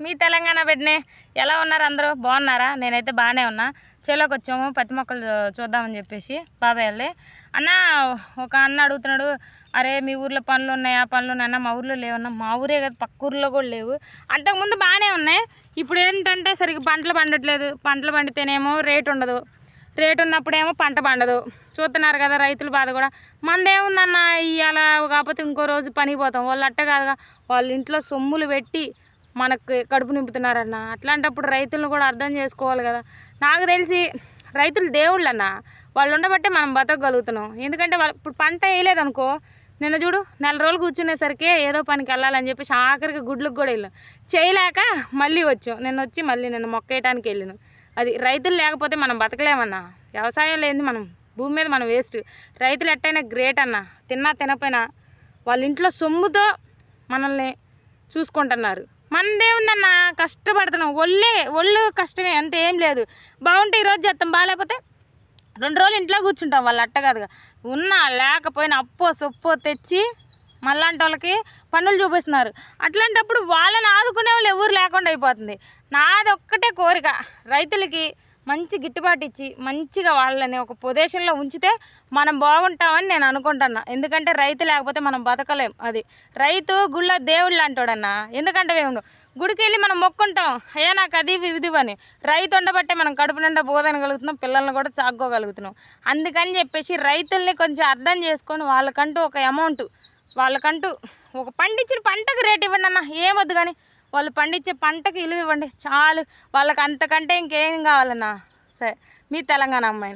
మీ తెలంగాణ బిడ్డనే. ఎలా ఉన్నారు అందరూ? బాగున్నారా? నేనైతే బాగానే ఉన్నా. చేలోకి వచ్చాము పత్తి మొక్కలు చూద్దామని చెప్పేసి బాబాయ్ వాళ్ళే. అన్న ఒక అన్న అడుగుతున్నాడు, అరే మీ ఊర్లో పనులు ఉన్నాయా? పనులు ఉన్నాయన్నా. మా ఊర్లో లేవన్నా. మా ఊరే కదా, పక్క ఊర్లో కూడా లేవు. అంతకుముందు బాగానే ఉన్నాయి. ఇప్పుడు ఏంటంటే సరిగ్గా పంటలు పండట్లేదు. పంటలు పండితేనేమో రేటు ఉండదు. రేటు ఉన్నప్పుడేమో పంట పండదు. చూస్తున్నారు కదా రైతుల బాధ కూడా. మనదేముందన్న, ఇవాళ కాకపోతే ఇంకో రోజు పనికి పోతాం. వాళ్ళు అట్ట కాదుగా, వాళ్ళ ఇంట్లో సొమ్ములు పెట్టి మనకు కడుపు నింపుతున్నారన్న. అట్లాంటప్పుడు రైతులను కూడా అర్థం చేసుకోవాలి కదా. నాకు తెలిసి రైతులు దేవుళ్ళు అన్న. వాళ్ళు ఉండబట్టే మనం బతకగలుగుతున్నాం. ఎందుకంటే వాళ్ళు ఇప్పుడు పంట వేయలేదనుకో, నిన్న చూడు నెల రోజులు కూర్చునేసరికి ఏదో పనికి వెళ్ళాలని చెప్పేసి ఆఖరికి గుడ్లకు కూడా వెళ్ళాం. చేయలేక మళ్ళీ వచ్చాం. నిన్న మొక్క వేయడానికి వెళ్ళాను. అది రైతులు లేకపోతే మనం బతకలేమన్నా. వ్యవసాయం లేని మనం భూమి మీద మనం వేస్ట్. రైతులు ఎట్టయినా గ్రేట్ అన్న. తిన్నా తినపోయినా వాళ్ళ ఇంట్లో సొమ్ముతో మనల్ని చూసుకుంటున్నారు. మనదేముందన్న, కష్టపడుతున్నాం. ఒళ్ళు కష్టమే, అంతే, ఏం లేదు. బాగుంటే ఈరోజు చేస్తాం, బాగాలేకపోతే 2 రోజులు ఇంట్లో కూర్చుంటాం. వాళ్ళు అట్ట కాదుగా, ఉన్నా లేకపోయినా అప్పో సొప్పో తెచ్చి మళ్ళాంటి వాళ్ళకి పనులు చూపిస్తున్నారు. అట్లాంటప్పుడు వాళ్ళని ఆదుకునే వాళ్ళు ఎవరు లేకుండా అయిపోతుంది. నాది ఒక్కటే కోరిక, రైతులకి మంచి గిట్టుబాటు ఇచ్చి మంచిగా వాళ్ళని ఒక పొజిషన్లో ఉంచితే మనం బాగుంటామని నేను అనుకుంటున్నా. ఎందుకంటే రైతు లేకపోతే మనం బతకలేం. అది రైతు గుళ్ళ దేవుళ్ళు అంటాడన్నా. ఎందుకంటే మేము గుడికి వెళ్ళి మనం మొక్కుంటాం, అయ్యా నాకు అది ఇది అని. రైతు ఉండబట్టే మనం కడుపు నిండా బోధనగలుగుతున్నాం, పిల్లల్ని కూడా చాక్కోగలుగుతున్నాం. అందుకని చెప్పేసి రైతుల్ని కొంచెం అర్థం చేసుకొని వాళ్ళకంటూ ఒక అమౌంట్, వాళ్ళకంటూ ఒక పండించిన పంటకు రేట్ ఇవ్వండి అన్న. ఏమొద్దు కానీ వాళ్ళు పండించే పంటకి విలువ ఇవ్వండి చాలు. వాళ్ళకి అంతకంటే ఇంకేం కావాలన్నా. సరే, మీ తెలంగాణ అమ్మాయిని.